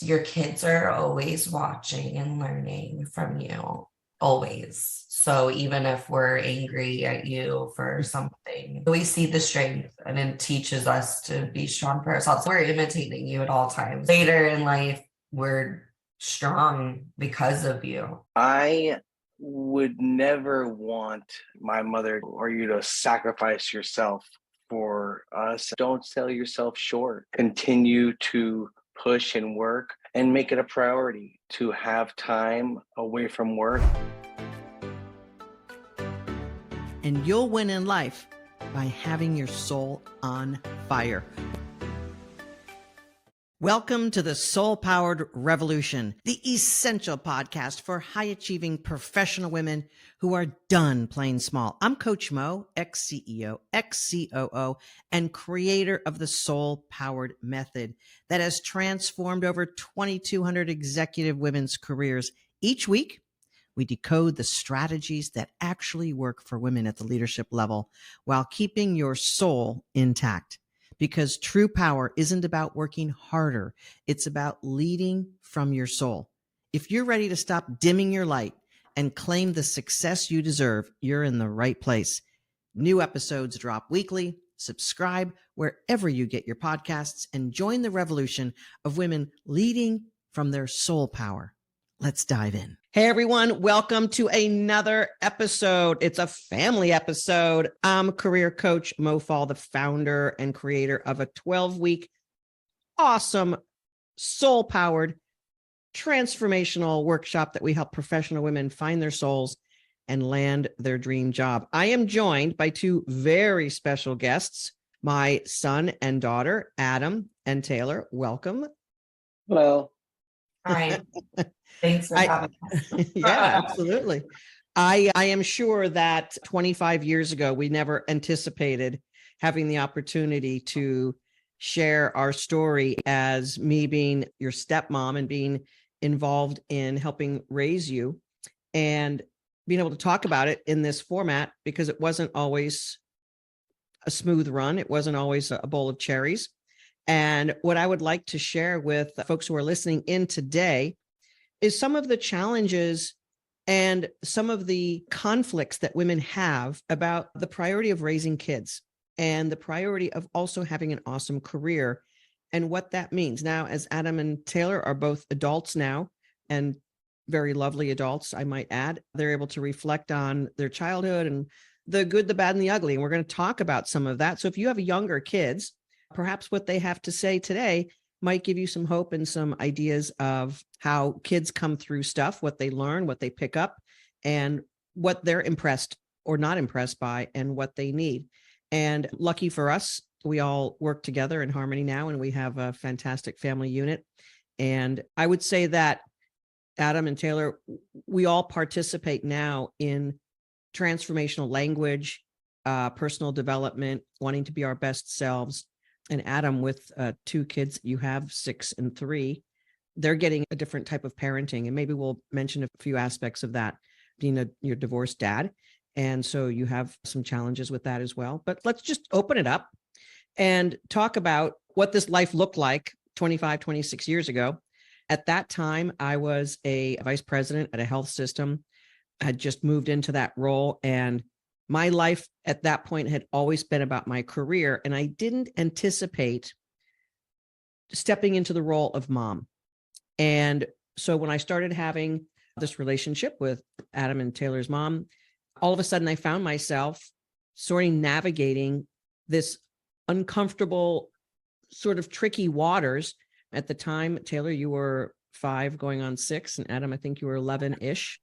Your kids are always watching and learning from you, always. So even if we're angry at you for something, we see the strength and it teaches us to be strong for ourselves. We're imitating you at all times. Later in life, we're strong because of you. I would never want my mother or you to sacrifice yourself for us. Don't sell yourself short. Continue to push and work and make it a priority to have time away from work. And you'll win in life by having your soul on fire. Welcome to the Soul Powered Revolution, the essential podcast for high-achieving professional women who are done playing small. I'm Coach Mo, ex-CEO, ex-COO, and creator of the Soul Powered Method that has transformed over 2,200 executive women's careers. Each week, we decode the strategies that actually work for women at the leadership level while keeping your soul intact. Because true power isn't about working harder. It's about leading from your soul. If you're ready to stop dimming your light and claim the success you deserve, you're in the right place. New episodes drop weekly. Subscribe wherever you get your podcasts and join the revolution of women leading from their soul power. Let's dive in. Hey, everyone. Welcome to another episode. It's a family episode. I'm career coach Mo Fall, the founder and creator of a 12-week awesome soul-powered transformational workshop that we help professional women find their souls and land their dream job. I am joined by two very special guests, my son and daughter, Adam and Taylor. Welcome. Hello. Hi. Thanks for having us. Yeah, absolutely. I am sure that 25 years ago, we never anticipated having the opportunity to share our story as me being your stepmom and being involved in helping raise you and being able to talk about it in this format, because it wasn't always a smooth run. It wasn't always a bowl of cherries. And what I would like to share with folks who are listening in today is some of the challenges and some of the conflicts that women have about the priority of raising kids and the priority of also having an awesome career and what that means. Now, as Adam and Taylor are both adults now, and very lovely adults, I might add, they're able to reflect on their childhood and the good, the bad, and the ugly. And we're going to talk about some of that. So if you have younger kids, perhaps what they have to say today might give you some hope and some ideas of how kids come through stuff, what they learn, what they pick up, and what they're impressed or not impressed by, and what they need. And lucky for us, we all work together in harmony now, and we have a fantastic family unit. And I would say that Adam and Taylor, we all participate now in transformational language, personal development, wanting to be our best selves. And Adam, with two kids, you have 6 and 3, they're getting a different type of parenting. And maybe we'll mention a few aspects of that, being your divorced dad. And so you have some challenges with that as well. But let's just open it up and talk about what this life looked like 25, 26 years ago. At that time, I was a vice president at a health system. I had just moved into that role, and my life at that point had always been about my career, and I didn't anticipate stepping into the role of mom. And so when I started having this relationship with Adam and Taylor's mom, all of a sudden I found myself sort of navigating this uncomfortable, sort of tricky waters. At the time, Taylor, you were 5 going on 6, and Adam, I think you were 11-ish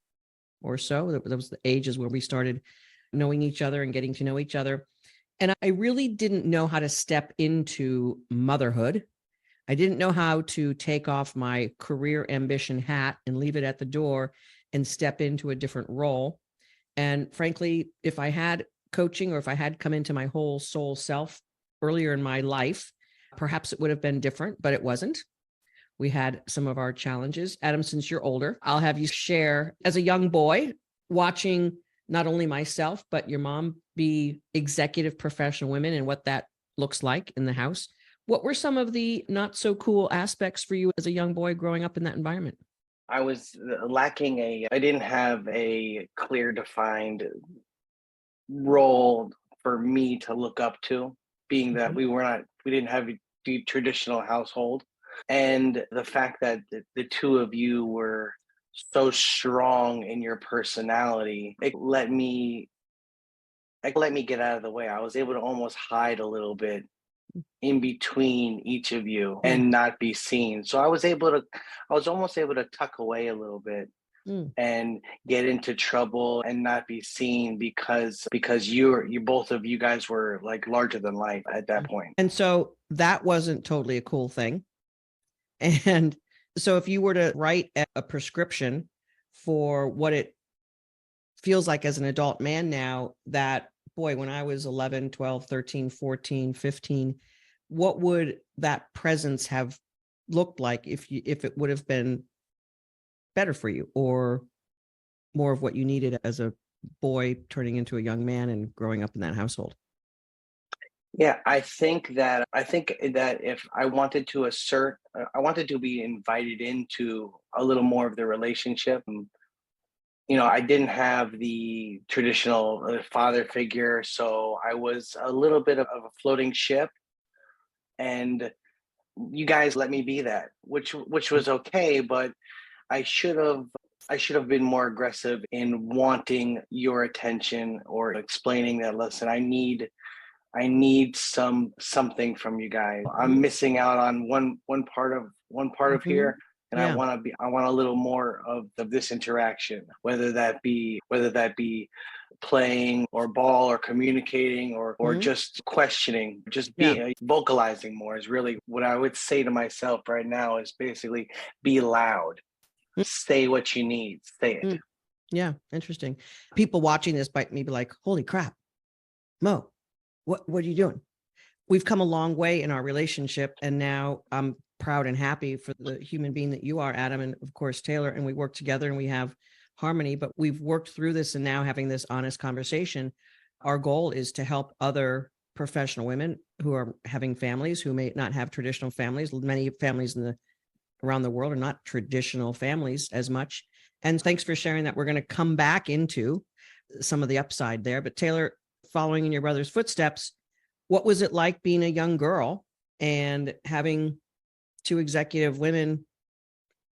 or so. That was the ages where we started knowing each other and getting to know each other. And I really didn't know how to step into motherhood. I didn't know how to take off my career ambition hat and leave it at the door and step into a different role. And frankly, if I had coaching, or if I had come into my whole soul self earlier in my life, perhaps it would have been different, but it wasn't. We had some of our challenges. Adam, since you're older, I'll have you share, as a young boy, watching not only myself, but your mom be executive professional women and what that looks like in the house. What were some of the not so cool aspects for you as a young boy growing up in that environment? I was I didn't have a clear defined role for me to look up to, being that Mhm. we didn't have the traditional household. And the fact that the two of you were so strong in your personality, it let me get out of the way. I was able to almost hide a little bit in between each of you Mm, and not be seen. So I was almost able to tuck away a little bit mm. and get into trouble and not be seen because you both of you guys were like larger than life at that point. And so that wasn't totally a cool thing. And so if you were to write a prescription for what it feels like as an adult man now, that boy, when I was 11, 12, 13, 14, 15, what would that presence have looked like if it would have been better for you or more of what you needed as a boy turning into a young man and growing up in that household? Yeah, I think that if I wanted to be invited into a little more of the relationship. I didn't have the traditional father figure, so I was a little bit of a floating ship, and you guys let me be that, which was okay, but I should have I should have been more aggressive in wanting your attention or explaining that, listen, I need something from you guys. I'm Mhm, missing out on one part of mhm. here, and Yeah. I want a little more of this interaction, whether that be playing or ball or communicating or Mhm. just questioning, just Yeah. being vocalizing more is really what I would say to myself right now is basically be loud. Say what you need, say it. Mm. Yeah. Interesting. People watching this might maybe like, holy crap, Mo, what are you doing? We've come a long way in our relationship. And now I'm proud and happy for the human being that you are, Adam, and of course, Taylor. And we work together and we have harmony, but we've worked through this and now having this honest conversation. Our goal is to help other professional women who are having families who may not have traditional families. Many families around the world are not traditional families as much. And thanks for sharing that. We're going to come back into some of the upside there. But Taylor, following in your brother's footsteps, what was it like being a young girl and having two executive women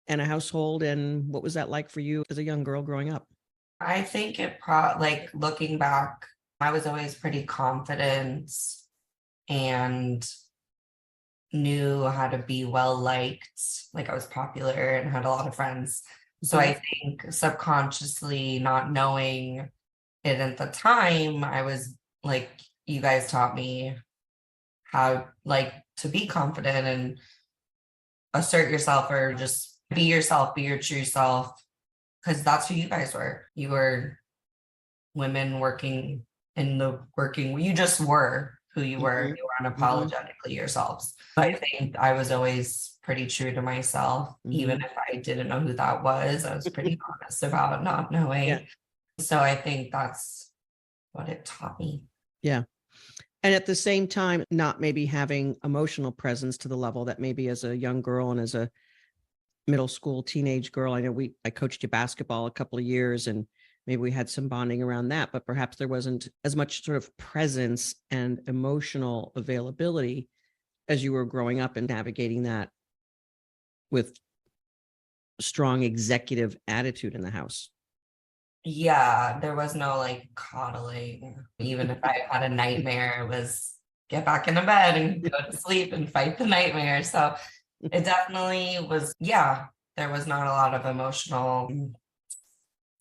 and a household? And what was that like for you as a young girl growing up? I think like looking back, I was always pretty confident and knew how to be well liked. Like I was popular and had a lot of friends. So Mhm. I think subconsciously, not knowing it at the time, I was like, you guys taught me how like to be confident and assert yourself or just be yourself, be your true self. Cause that's who you guys were. You were women working in the working, you just were who you were. Mhm. You were Mhm. unapologetically yourselves. I think I was always pretty true to myself, even Mhm. if I didn't know who that was. I was pretty honest about not Yeah. knowing. So I think that's what it taught me. Yeah. And at the same time, not maybe having emotional presence to the level that maybe as a young girl and as a middle school teenage girl. I know I coached you basketball a couple of years and maybe we had some bonding around that, but perhaps there wasn't as much sort of presence and emotional availability as you were growing up and navigating that with strong executive attitude in the house. Yeah, there was no like coddling. Even if I had a nightmare, it was get back into bed and go to sleep and fight the nightmare. So it definitely was, yeah, there was not a lot of emotional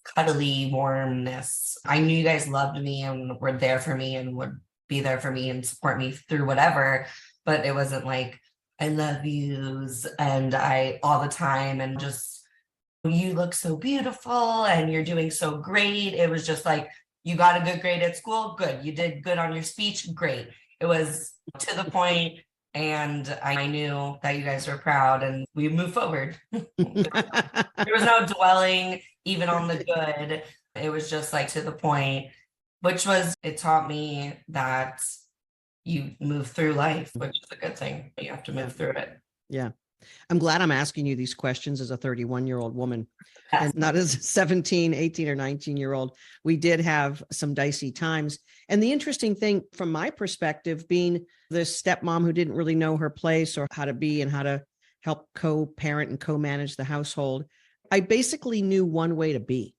cuddly warmness. I knew you guys loved me and were there for me and would be there for me and support me through whatever, but it wasn't like I love yous and I all the time and just you look so beautiful and you're doing so great. It was just like you got a good grade at school, good. You did good on your speech, great. It was to the point and I knew that you guys were proud and we moved forward. There was no dwelling even on the good. It was just like to the point, which was, it taught me that you move through life, which is a good thing. You have to move through it. Yeah. I'm glad I'm asking you these questions as a 31-year-old woman Yes. and not as a 17, 18, or 19-year-old. We did have some dicey times. And the interesting thing from my perspective, being this stepmom who didn't really know her place or how to be and how to help co-parent and co-manage the household, I basically knew one way to be.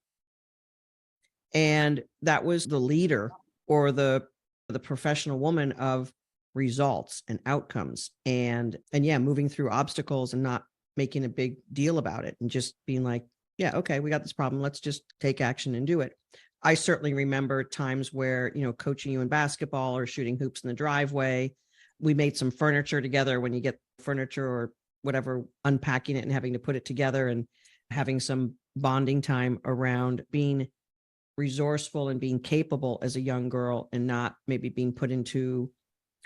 And that was the leader or the professional woman of results and outcomes and yeah, moving through obstacles and not making a big deal about it and just being like, yeah, okay, we got this problem. Let's just take action and do it. I certainly remember times where, coaching you in basketball or shooting hoops in the driveway. We made some furniture together when you get furniture or whatever, unpacking it and having to put it together and having some bonding time around being resourceful and being capable as a young girl and not maybe being put into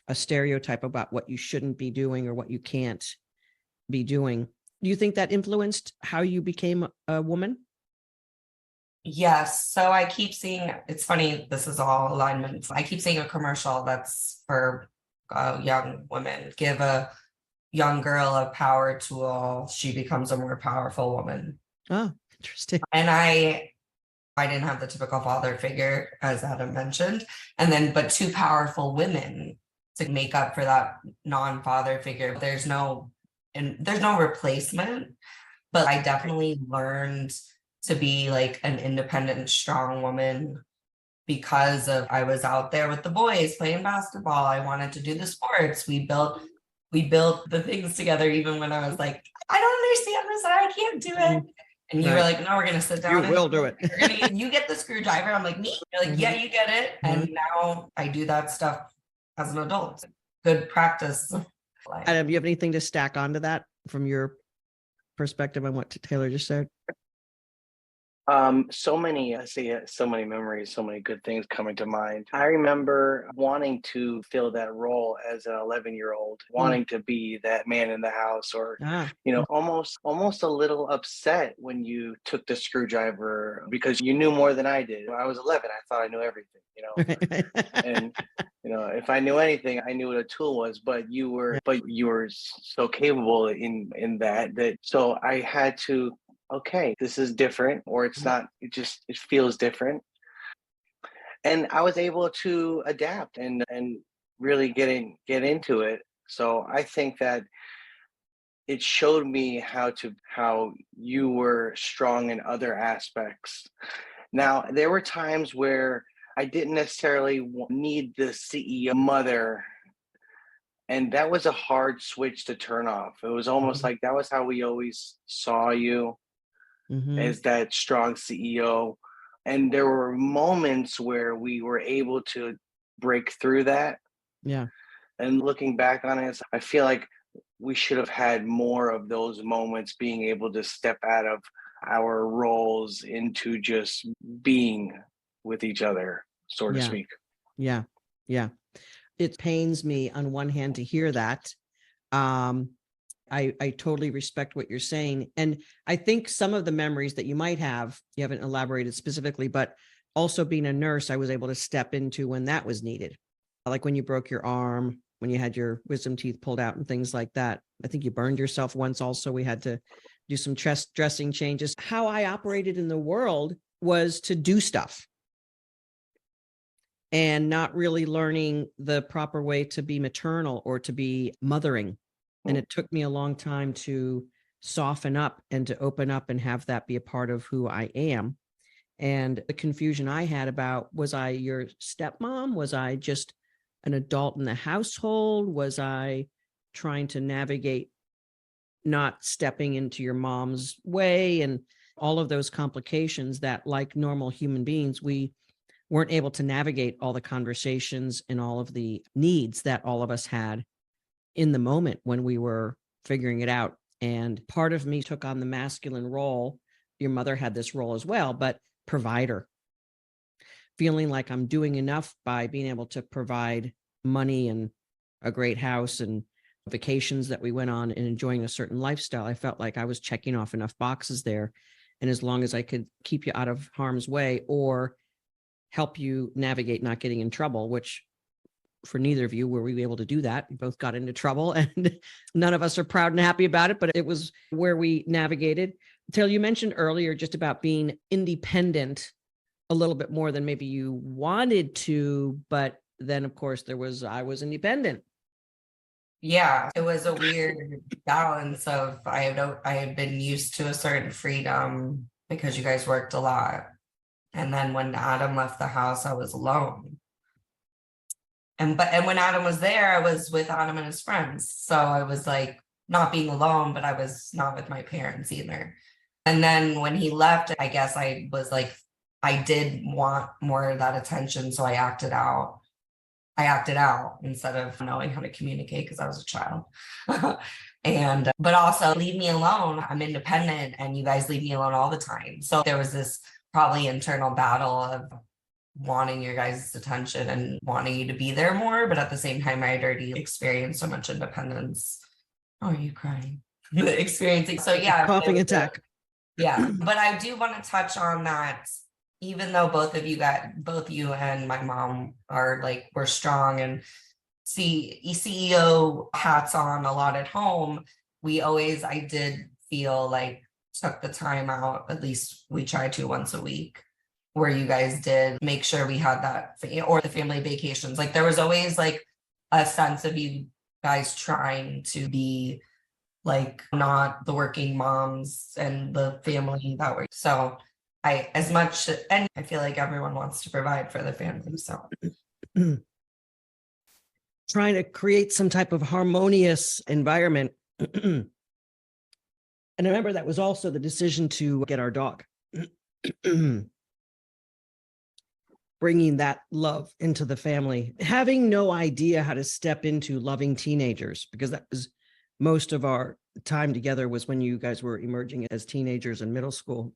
a stereotype about what you shouldn't be doing or what you can't be doing. Do you think that influenced how you became a woman? Yes. So I keep seeing, it's funny, this is all alignment. I keep seeing a commercial that's for young women. Give a young girl a power tool, she becomes a more powerful woman. Oh, interesting. And I didn't have the typical father figure, as Adam mentioned. And then, but two powerful women to make up for that non-father figure. There's no replacement, but I definitely learned to be like an independent, strong woman because of I was out there with the boys playing basketball. I wanted to do the sports. We built the things together, even when I was like, I don't understand this, I can't do it. And you were like, no, we're going to sit down. You will do it. You get the screwdriver. I'm like, me? You're like, yeah, you get it. And now I do that stuff as an adult. Good practice. Adam, do you have anything to stack onto that from your perspective on what Taylor just said? So many memories, so many good things coming to mind. I remember wanting to fill that role as an 11-year-old, wanting to be that man in the house, or almost a little upset when you took the screwdriver because you knew more than I did. When I was 11, I thought I knew everything, and if I knew anything, I knew what a tool was. But you were so capable in that so I had to. Okay, this is different, or it's not, it feels different. And I was able to adapt and really get into it. So I think that it showed me how you were strong in other aspects. Now, there were times where I didn't necessarily need the CEO mother. And that was a hard switch to turn off. It was almost like that was how we always saw you. As that strong CEO. And there were moments where we were able to break through that. Yeah. And looking back on it, I feel like we should have had more of those moments, being able to step out of our roles into just being with each other, so to speak. Yeah. Yeah. It pains me on one hand to hear that. I totally respect what you're saying. And I think some of the memories that you might have, you haven't elaborated specifically, but also being a nurse, I was able to step into when that was needed. Like when you broke your arm, when you had your wisdom teeth pulled out and things like that. I think you burned yourself once also. We had to do some chest dressing changes. How I operated in the world was to do stuff and not really learning the proper way to be maternal or to be mothering. And it took me a long time to soften up and to open up and have that be a part of who I am. And the confusion I had about, was I your stepmom? Was I just an adult in the household? Was I trying to navigate not stepping into your mom's way? And all of those complications that, like normal human beings, we weren't able to navigate all the conversations and all of the needs that all of us had in the moment when we were figuring it out. And part of me took on the masculine role. Your mother had this role as well, but provider, feeling like I'm doing enough by being able to provide money and a great house and vacations that we went on and enjoying a certain lifestyle. I felt like I was checking off enough boxes there. And as long as I could keep you out of harm's way or help you navigate not getting in trouble, which for neither of you were we able to do that. We both got into trouble and none of us are proud and happy about it, but it was where we navigated. Till, you mentioned earlier just about being independent a little bit more than maybe you wanted to, but then of course I was independent. Yeah, it was a weird balance of I had been used to a certain freedom because you guys worked a lot. And then when Adam left the house, I was alone. And when Adam was there, I was with Adam and his friends. So I was like not being alone, but I was not with my parents either. And then when he left, I guess I was like, I did want more of that attention. So I acted out. Instead of knowing how to communicate because I was a child. But also leave me alone. I'm independent and you guys leave me alone all the time. So there was this probably internal battle of wanting your guys' attention and wanting you to be there more. But at the same time, I had already experienced so much independence. Oh, are you crying? Experiencing. So yeah. Coughing attack. Yeah. But I do want to touch on that. Even though both you and my mom are like, we're strong and CEO hats on a lot at home, I did feel like took the time out, at least we tried to once a week, where you guys did make sure we had that, or the family vacations. Like there was always like a sense of you guys trying to be like not the working moms and the family that were. So and I feel like everyone wants to provide for the family. So trying to create some type of harmonious environment. And I remember that was also the decision to get our dog. Bringing that love into the family, having no idea how to step into loving teenagers, because that was most of our time together was when you guys were emerging as teenagers in middle school.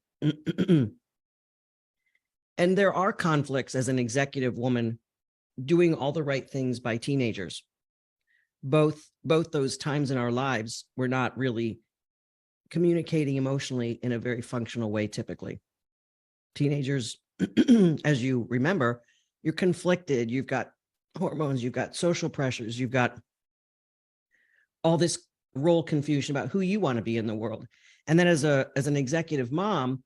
And there are conflicts as an executive woman doing all the right things by teenagers. Both those times in our lives, we're not really communicating emotionally in a very functional way typically. Teenagers, as you remember, you're conflicted, you've got hormones, you've got social pressures, you've got all this role confusion about who you want to be in the world. And then as an executive mom,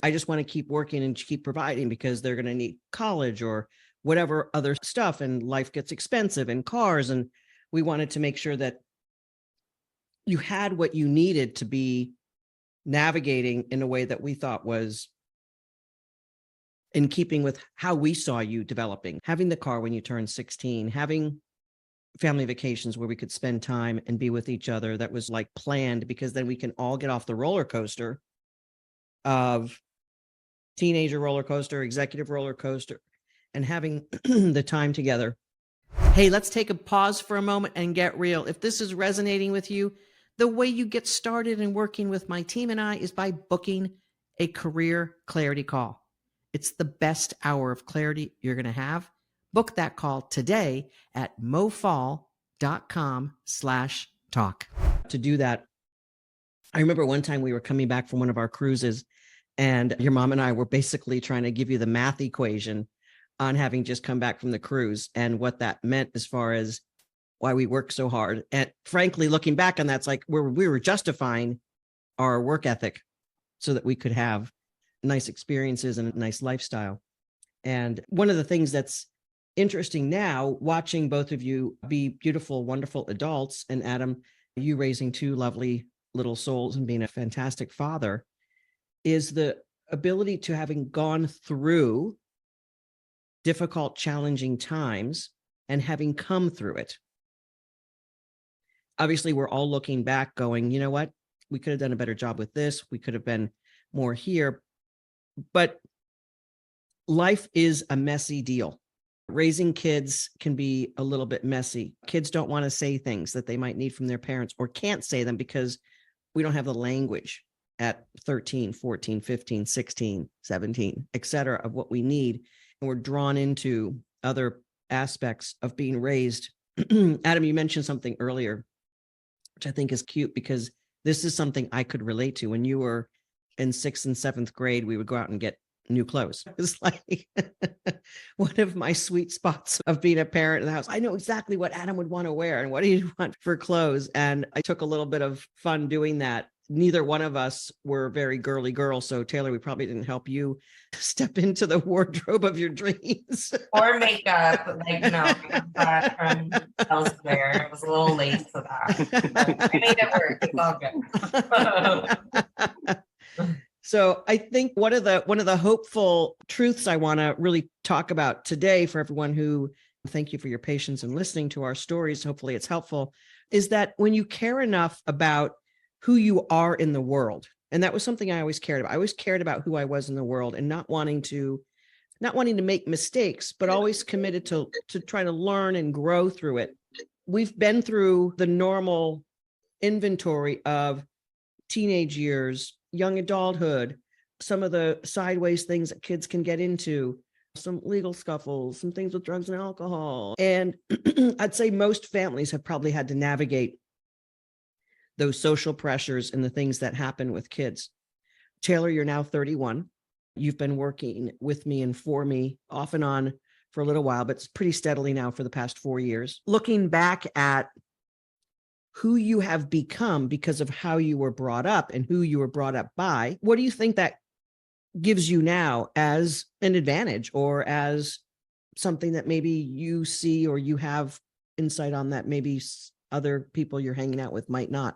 I just want to keep working and keep providing because they're going to need college or whatever other stuff, and life gets expensive and cars. And we wanted to make sure that you had what you needed to be navigating in a way that we thought was in keeping with how we saw you developing, having the car when you turned 16, having family vacations where we could spend time and be with each other. That was like planned, because then we can all get off the roller coaster of teenager roller coaster, executive roller coaster, and having the time together. Hey, let's take a pause for a moment and get real. If this is resonating with you, the way you get started in working with my team and I is by booking a career clarity call. It's the best hour of clarity you're going to have. Book that call today at mofall.com/talk. To do that, I remember one time we were coming back from one of our cruises, and your mom and I were basically trying to give you the math equation on having just come back from the cruise and what that meant as far as why we worked so hard. And frankly, looking back on that, it's like we were justifying our work ethic so that we could have nice experiences and a nice lifestyle. And one of the things that's interesting now, watching both of you be beautiful, wonderful adults, and Adam, you raising two lovely little souls and being a fantastic father, is the ability to, having gone through difficult, challenging times and having come through it. Obviously, we're all looking back going, you know what? We could have done a better job with this. We could have been more here. But life is a messy deal. Raising kids can be a little bit messy. Kids don't want to say things that they might need from their parents, or can't say them because we don't have the language at 13, 14, 15, 16, 17, et cetera, of what we need. And we're drawn into other aspects of being raised. Adam, you mentioned something earlier, which I think is cute, because this is something I could relate to. When you were in 6th and 7th grade, we would go out and get new clothes. It's like one of my sweet spots of being a parent in the house. I know exactly what Adam would want to wear and what he'd want for clothes. And I took a little bit of fun doing that. Neither one of us were very girly girls. So Taylor, we probably didn't help you step into the wardrobe of your dreams. Or makeup, like no, I got that from elsewhere. It was a little late for that. But I made it work. It's all good. So I think one of the hopeful truths I want to really talk about today for everyone who, thank you for your patience and listening to our stories. Hopefully it's helpful, is that when you care enough about who you are in the world, and that was something I always cared about. I always cared about who I was in the world and not wanting to make mistakes, but always committed to try to learn and grow through it. We've been through the normal inventory of teenage years, young adulthood, some of the sideways things that kids can get into, some legal scuffles, some things with drugs and alcohol. And I'd say most families have probably had to navigate those social pressures and the things that happen with kids. Taylor, you're now 31. You've been working with me and for me off and on for a little while, but it's pretty steadily now for the past 4 years. Looking back at who you have become because of how you were brought up and who you were brought up by, what do you think that gives you now as an advantage or as something that maybe you see or you have insight on that maybe other people you're hanging out with might not,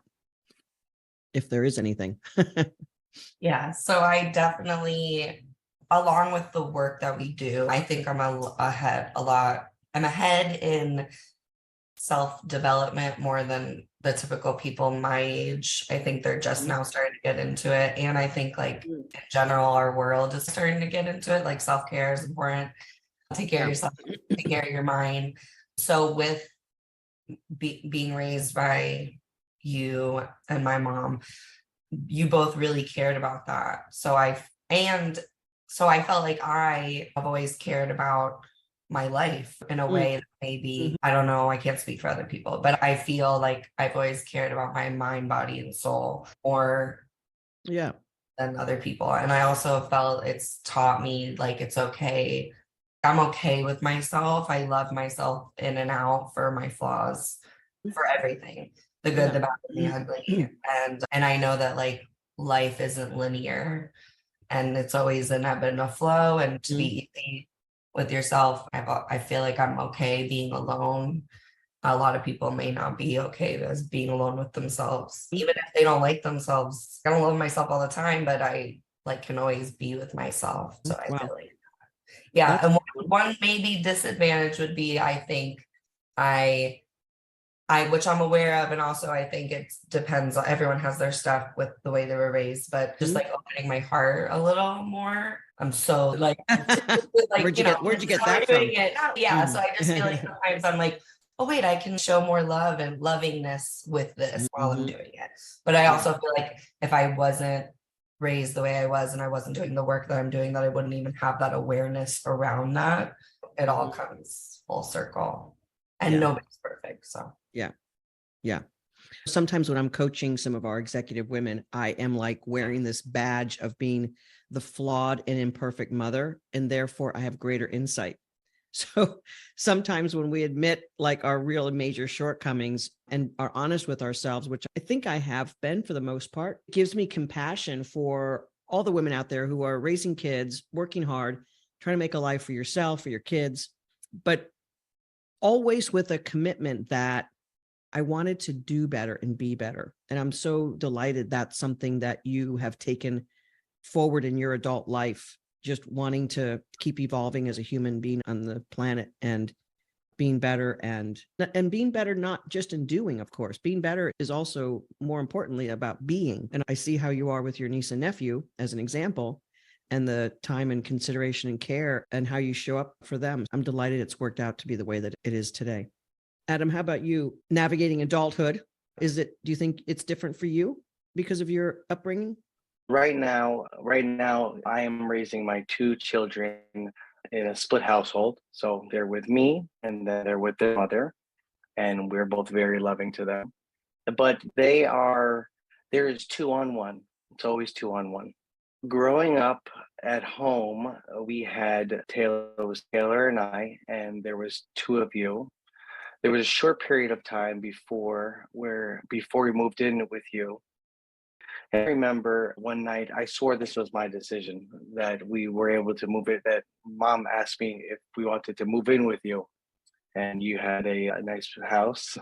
if there is anything? Yeah, so I definitely, along with the work that we do, I think I'm ahead a lot. I'm ahead in self-development more than the typical people my age. I think they're just now starting to get into it. And I think like in general, our world is starting to get into it. Like self-care is important. Take care of yourself, take care of your mind. So with being raised by you and my mom, you both really cared about that. So I felt like I have always cared about my life in a way that maybe, I don't know, I can't speak for other people, but I feel like I've always cared about my mind, body, and soul more than other people. And I also felt it's taught me like it's okay. I'm okay with myself. I love myself in and out for my flaws, for everything, the good, the bad, and the ugly. And I know that like life isn't linear and it's always an ebb and a flow, and to be easy with yourself. I feel like I'm okay being alone. A lot of people may not be okay as being alone with themselves, even if they don't like themselves. I don't love myself all the time, but I like can always be with myself. So I feel like, yeah. And one maybe disadvantage would be, I think which I'm aware of, and also I think it depends. Everyone has their stuff with the way they were raised, but just like opening my heart a little more. I'm so like, where'd you get that from? Yeah, so I just feel like sometimes I'm like, oh wait, I can show more love and lovingness with this while I'm doing it. But I also feel like if I wasn't raised the way I was and I wasn't doing the work that I'm doing, that I wouldn't even have that awareness around that. It all comes full circle, and nobody's perfect. So yeah. Sometimes when I'm coaching some of our executive women, I am like wearing this badge of being the flawed and imperfect mother, and therefore I have greater insight. So sometimes when we admit like our real and major shortcomings and are honest with ourselves, which I think I have been for the most part, it gives me compassion for all the women out there who are raising kids, working hard, trying to make a life for yourself, for your kids, but always with a commitment that I wanted to do better and be better. And I'm so delighted that's something that you have taken forward in your adult life, just wanting to keep evolving as a human being on the planet and being better and being better, not just in doing, of course. Being better is also more importantly about being. And I see how you are with your niece and nephew as an example, and the time and consideration and care and how you show up for them. I'm delighted it's worked out to be the way that it is today. Adam, how about you navigating adulthood? Do you think it's different for you because of your upbringing? Right now, I am raising my 2 children in a split household. So they're with me and then they're with their mother, and we're both very loving to them. But there is 2 on 1. It's always 2 on 1. Growing up at home, we had Taylor, it was Taylor and I, and there was two of you. There was a short period of time before we moved in with you. And I remember one night I swore this was my decision that we were able to move it, that mom asked me if we wanted to move in with you. And you had a nice house,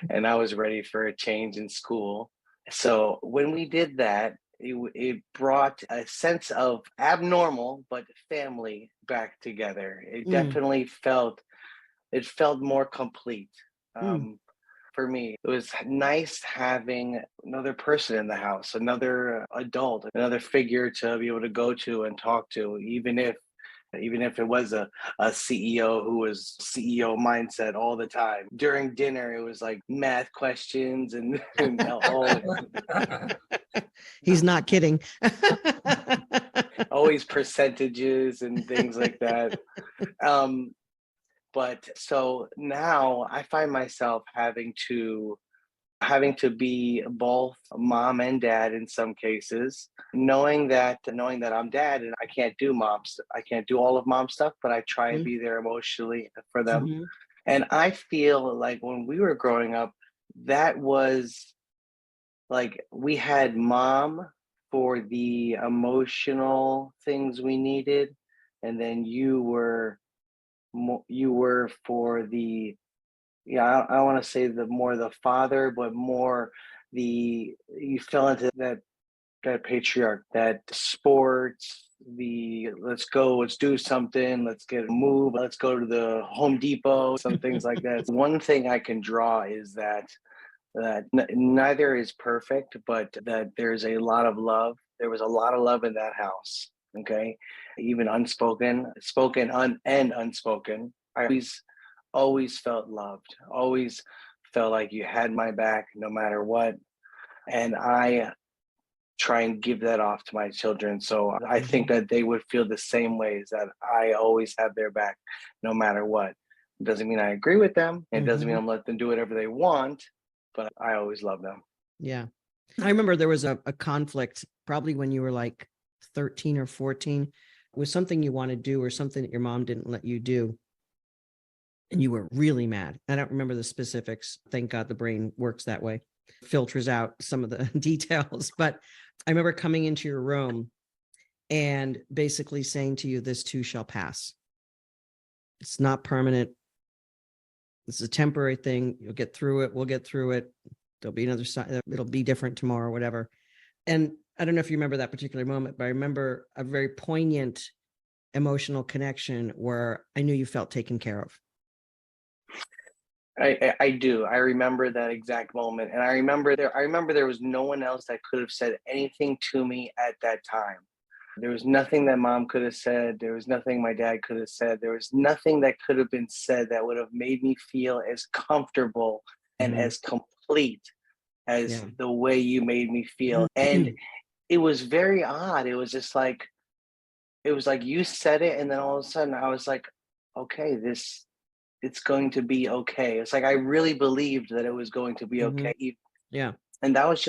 and I was ready for a change in school. So when we did that, it brought a sense of abnormal but family back together. It Mm, definitely felt more complete. mm, For me, it was nice having another person in the house, another adult, another figure to be able to go to and talk to, even if it was a CEO who was CEO mindset all the time. During dinner, it was like math questions and all he's not kidding. always percentages and things like that. Um, but so now I find myself having to be both mom and dad in some cases, knowing that I'm dad and I can't do all of mom stuff, but I try and be there emotionally for them. Mhm. And I feel like when we were growing up, that was like we had mom for the emotional things we needed, and then you were for the, yeah, I want to say the more the father, but more you fell into that patriarch, that sports, the let's go, let's do something, let's get a move, let's go to the Home Depot, some things like that. One thing I can draw is that neither is perfect, but that there's a lot of love. There was a lot of love in that house. Okay, even unspoken, and unspoken. I always felt loved. Always felt like you had my back no matter what. And I try and give that off to my children. So I think Mhm. that they would feel the same ways, that I always have their back no matter what. It doesn't mean I agree with them. It doesn't mean Mhm. I'm letting them do whatever they want, but I always love them. Yeah. I remember there was a conflict probably when you were like 13 or 14 with something you want to do or something that your mom didn't let you do. And you were really mad. I don't remember the specifics. Thank God the brain works that way, filters out some of the details. But I remember coming into your room and basically saying to you, this too shall pass. It's not permanent. This is a temporary thing. You'll get through it. We'll get through it. There'll be another side. It'll be different tomorrow, whatever. And I don't know if you remember that particular moment, but I remember a very poignant emotional connection where I knew you felt taken care of. I do. I remember that exact moment, and I remember there was no one else that could have said anything to me at that time. There was nothing that mom could have said. There was nothing my dad could have said. There was nothing that could have been said that would have made me feel as comfortable and Mhm. as complete as Yeah. the way you made me feel. And it was very odd. It was like you said it, and then all of a sudden I was like, okay, it's going to be okay. It's like I really believed that it was going to be Mhm. okay. Yeah. And that was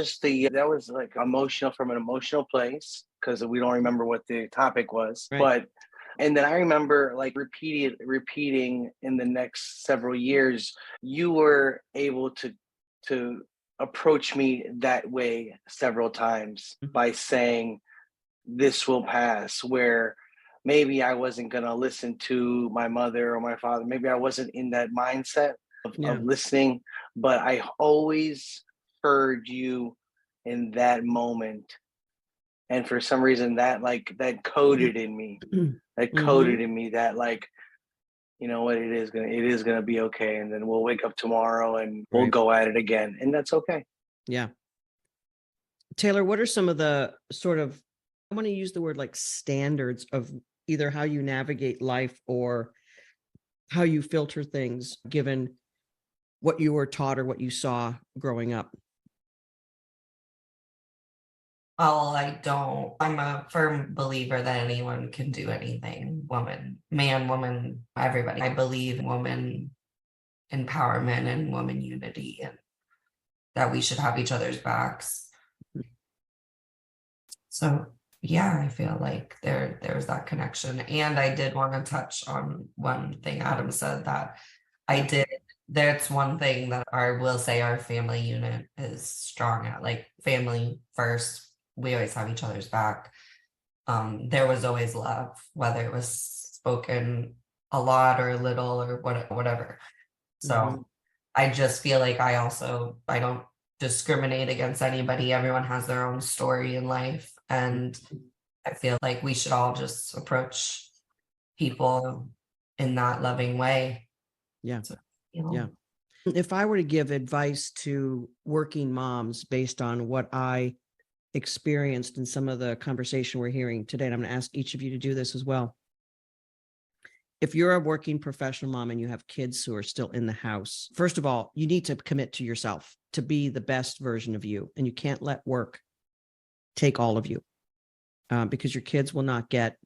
like emotional, from an emotional place, because we don't remember what the topic was. Right. But and then I remember like repeating in the next several years, you were able to approach me that way several times by saying this will pass, where maybe I wasn't going to listen to my mother or my father. Maybe I wasn't in that mindset Yeah. of listening, but I always heard you in that moment. And for some reason that coded in me, Mhm. that like, you know what, it is gonna be okay. And then we'll wake up tomorrow and we'll Right. go at it again. And that's okay. Yeah. Taylor, what are some of the sort of, I want to use the word like standards of either how you navigate life or how you filter things given what you were taught or what you saw growing up? Well, I don't. I'm a firm believer that anyone can do anything. Woman, man, woman, everybody. I believe in woman empowerment and woman unity, and that we should have each other's backs. So yeah, I feel like there's that connection. And I did want to touch on one thing Adam said that I did. That's one thing that I will say our family unit is strong at, like family first. We always have each other's back. There was always love, whether it was spoken a lot or a little or whatever. Mhm. So I just feel like I don't discriminate against anybody. Everyone has their own story in life. And I feel like we should all just approach people in that loving way. Yeah. So, you Yeah. know, If I were to give advice to working moms based on what I experienced in some of the conversation we're hearing today, and I'm going to ask each of you to do this as well. If you're a working professional mom and you have kids who are still in the house, first of all, you need to commit to yourself to be the best version of you. And you can't let work take all of you, because your kids will not get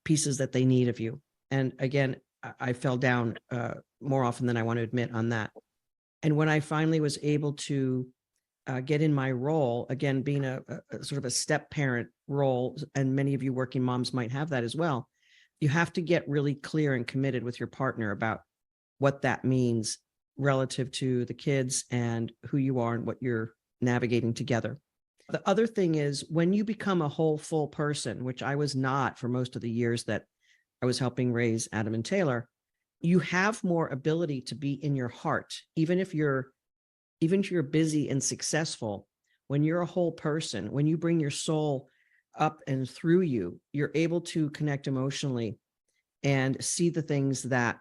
pieces that they need of you. And again, I fell down more often than I want to admit on that. And when I finally was able to get in my role, again, being a sort of a step parent role, and many of you working moms might have that as well, you have to get really clear and committed with your partner about what that means relative to the kids and who you are and what you're navigating together. The other thing is when you become a whole, full person, which I was not for most of the years that I was helping raise Adam and Taylor, you have more ability to be in your heart, even if you're busy and successful. When you're a whole person, when you bring your soul up and through you, you're able to connect emotionally and see the things that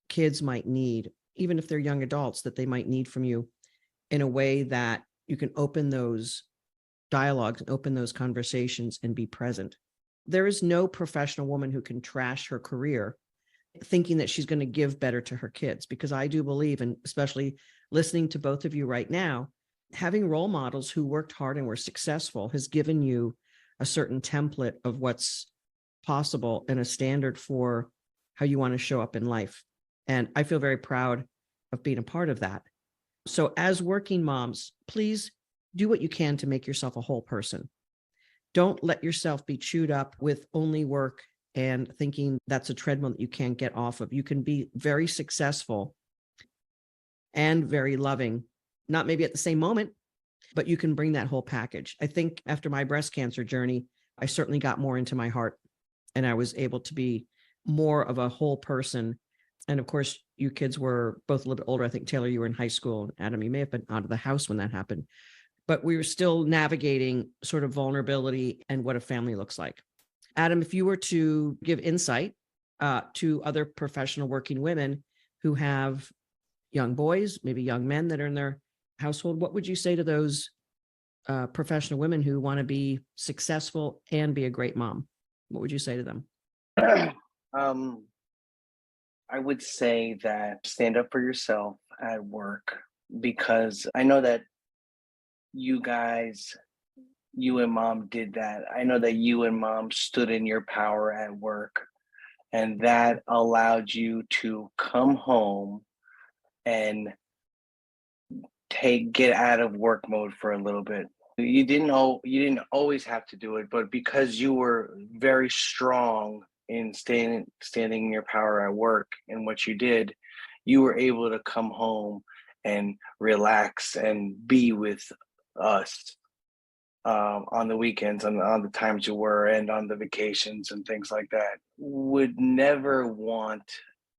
kids might need, even if they're young adults, that they might need from you in a way that you can open those dialogues and open those conversations and be present. There is no professional woman who can trash her career thinking that she's going to give better to her kids, because I do believe, and especially listening to both of you right now, having role models who worked hard and were successful has given you a certain template of what's possible and a standard for how you want to show up in life. And I feel very proud of being a part of that. So as working moms, please do what you can to make yourself a whole person. Don't let yourself be chewed up with only work and thinking that's a treadmill that you can't get off of. You can be very successful and very loving, not maybe at the same moment, but you can bring that whole package. I think after my breast cancer journey, I certainly got more into my heart and I was able to be more of a whole person. And of course, you kids were both a little bit older. I think, Taylor, you were in high school. And Adam, you may have been out of the house when that happened. But we were still navigating sort of vulnerability and what a family looks like. Adam, if you were to give insight to other professional working women who have young boys, maybe young men that are in their household, what would you say to those professional women who want to be successful and be a great mom? What would you say to them? I would say that stand up for yourself at work, because I know that you guys, you and mom did that. I know that you and mom stood in your power at work, and that allowed you to come home and get out of work mode for a little bit. You didn't always have to do it, but because you were very strong in standing in your power at work and what you did, you were able to come home and relax and be with us on the weekends and on the times you were and on the vacations and things like that. Would never want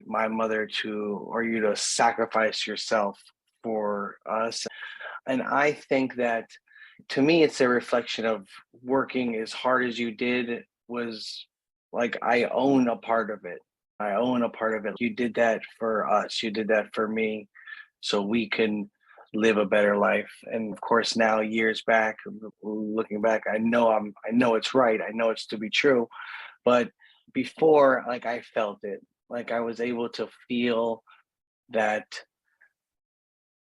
my mother to or you to sacrifice yourself for us. And I think that to me, it's a reflection of working as hard as you did was like, I own a part of it. I own a part of it. You did that for us. You did that for me so we can live a better life. And of course, now years back, looking back, I know it's right. I know it's to be true. But before, like I felt it, like I was able to feel that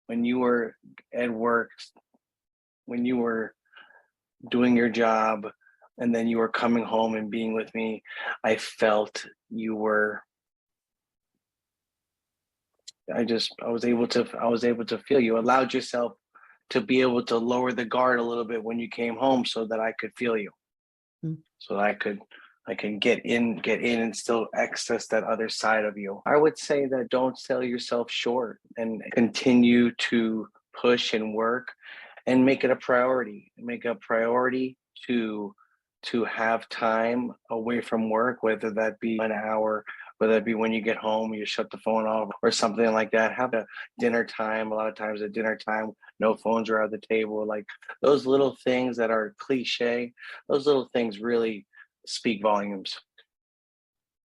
when you were at work, when you were doing your job, and then you were coming home and being with me, I felt you were I was able to feel you allowed yourself to be able to lower the guard a little bit when you came home so that I could feel you. so I can get in and still access that other side of you. I would say that don't sell yourself short and continue to push and work and make it a priority. Make a priority to have time away from work, whether that be an hour, whether that be when you get home, you shut the phone off or something like that. Have a dinner time. A lot of times at dinner time, no phones are at the table. Like those little things that are cliche, those little things really speak volumes.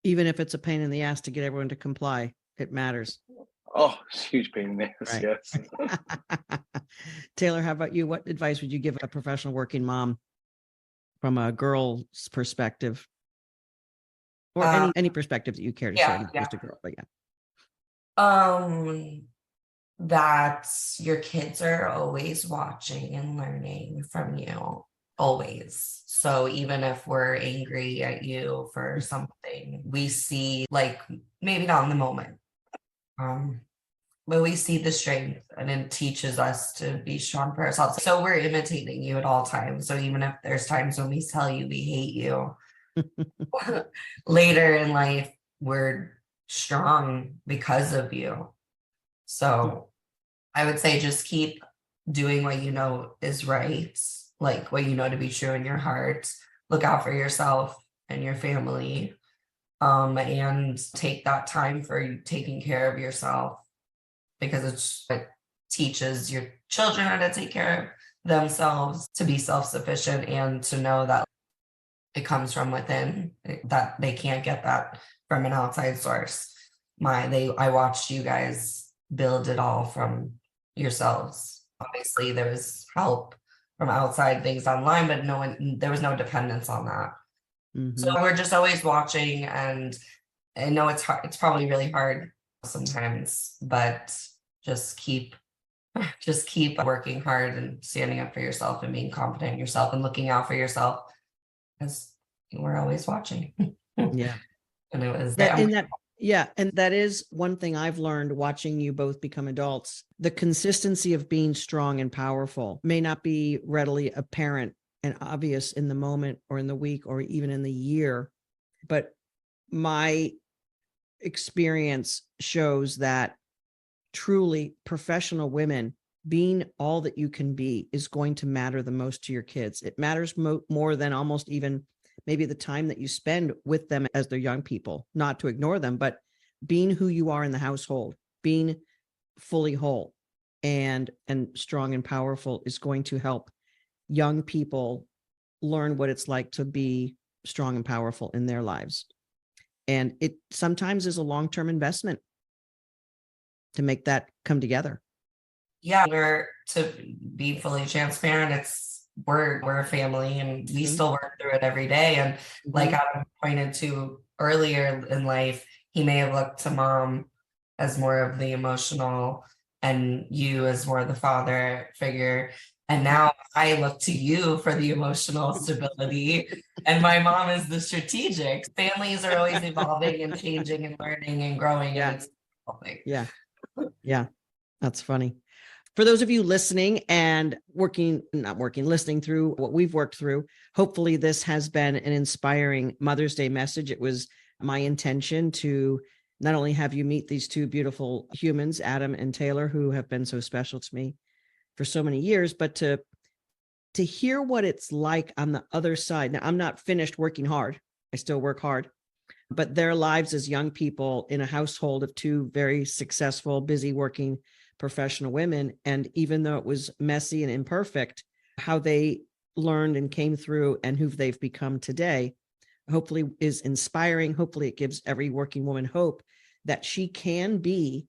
Even if it's a pain in the ass to get everyone to comply, it matters. Oh, it's a huge pain in the ass. Right. Yes. Taylor, how about you? What advice would you give a professional working mom from a girl's perspective, or any perspective that you care to share, not just a girl, but yeah. That your kids are always watching and learning from you, always. So even if we're angry at you for something, we see, like, maybe not in the moment, but we see the strength, and it teaches us to be strong for ourselves. So we're imitating you at all times. So even if there's times when we tell you we hate you, later in life, we're strong because of you. So I would say just keep doing what you know is right, like what you know to be true in your heart. Look out for yourself and your family, and take that time for you taking care of yourself, because it teaches your children how to take care of themselves, to be self-sufficient, and to know that it comes from within, that they can't get that from an outside source. I watched you guys build it all from yourselves. Obviously there was help from outside things online, but there was no dependence on that. So we're just always watching, and I know it's hard, it's probably really hard sometimes, but just keep working hard and standing up for yourself and being confident in yourself and looking out for yourself, because we're always watching. Yeah. And it was and that is one thing I've learned watching you both become adults. The consistency of being strong and powerful may not be readily apparent and obvious in the moment or in the week or even in the year, but my experience shows that truly professional women, being all that you can be, is going to matter the most to your kids. It matters more than almost even maybe the time that you spend with them as they're young people, not to ignore them, but being who you are in the household, being fully whole and strong and powerful is going to help young people learn what it's like to be strong and powerful in their lives. And it sometimes is a long-term investment to make that come together. Yeah, to be fully transparent, we're a family, and we still work through it every day. And like Adam pointed to earlier in life, he may have looked to mom as more of the emotional and you as more of the father figure. And now I look to you for the emotional stability, and my mom is the strategic. Families are always evolving and changing and learning and growing. Yeah. And it's evolving. Yeah. That's funny. For those of you listening and listening through what we've worked through, hopefully this has been an inspiring Mother's Day message. It was my intention to not only have you meet these two beautiful humans, Adam and Taylor, who have been so special to me for so many years, but to hear what it's like on the other side. Now, I'm not finished working hard. I still work hard, but their lives as young people in a household of two very successful, busy working professional women. And even though it was messy and imperfect, how they learned and came through and who they've become today, hopefully is inspiring. Hopefully it gives every working woman hope that you can be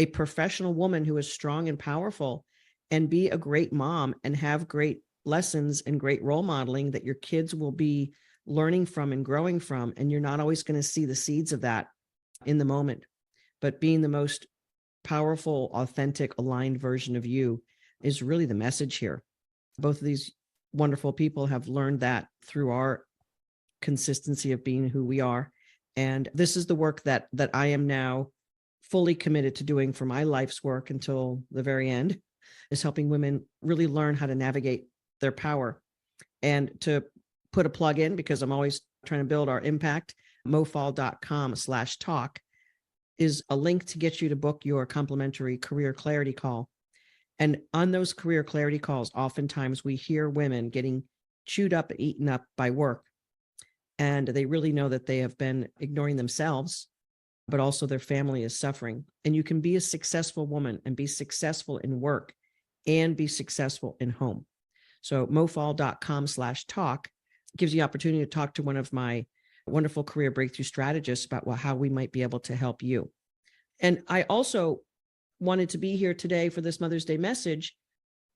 a professional woman who is strong and powerful and be a great mom and have great lessons and great role modeling that your kids will be learning from and growing from. And you're not always going to see the seeds of that in the moment, but being the most powerful, authentic, aligned version of you is really the message here. Both of these wonderful people have learned that through our consistency of being who we are. And this is the work that I am now fully committed to doing for my life's work until the very end, is helping women really learn how to navigate their power And to put a plug in, because I'm always trying to build our impact, mofall.com/talk is a link to get you to book your complimentary career clarity call. And on those career clarity calls, oftentimes we hear women getting chewed up, eaten up by work. And they really know that they have been ignoring themselves, but also their family is suffering. And you can be a successful woman and be successful in work and be successful in home. So mofall.com/talk gives you the opportunity to talk to one of my wonderful career breakthrough strategists about how we might be able to help you. And I also wanted to be here today for this Mother's Day message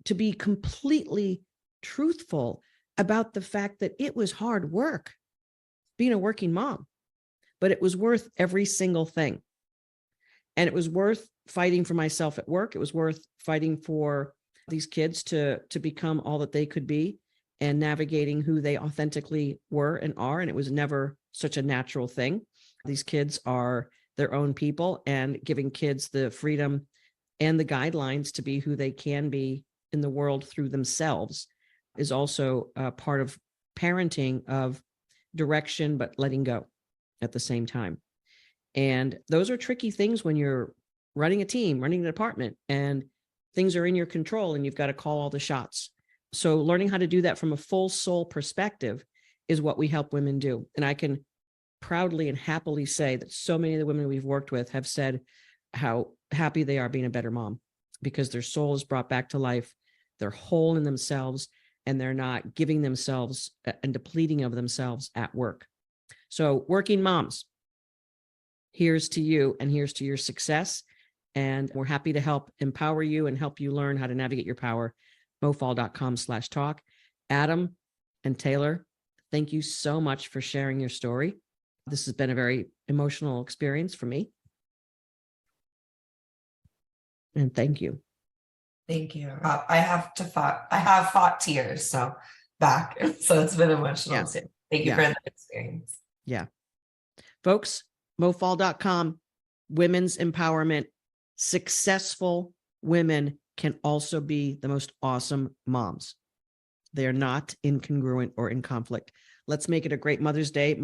to be completely truthful about the fact that it was hard work being a working mom, but it was worth every single thing. And it was worth fighting for myself at work. It was worth fighting for these kids to become all that they could be and navigating who they authentically were and are. And it was never such a natural thing. These kids are their own people, and giving kids the freedom and the guidelines to be who they can be in the world through themselves is also a part of parenting, of direction, but letting go at the same time. And those are tricky things when you're running a team, running a department, and things are in your control and you've got to call all the shots. So learning how to do that from a full soul perspective is what we help women do. And I can proudly and happily say that so many of the women we've worked with have said how happy they are being a better mom because their soul is brought back to life. They're whole in themselves and they're not giving themselves and depleting of themselves at work. So working moms, here's to you and here's to your success. And we're happy to help empower you and help you learn how to navigate your power. mofall.com/talk. Adam and Taylor, thank you so much for sharing your story. This has been a very emotional experience for me. And thank you. Thank you. I have fought tears, so back. So it's been emotional too. Thank you for the experience. Yeah. Folks, mofall.com, women's empowerment. Successful women can also be the most awesome moms. They are not incongruent or in conflict. Let's make it a great Mother's Day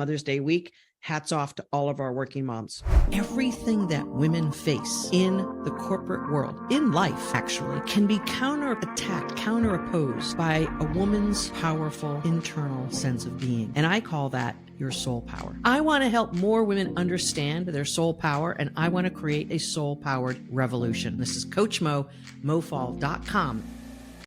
week. Hats off to all of our working moms. Everything that women face in the corporate world, in life actually, can be counterattacked, counteropposed by a woman's powerful internal sense of being. And I call that your soul power. I want to help more women understand their soul power, and I want to create a soul-powered revolution. This is Coach Mo, mofall.com.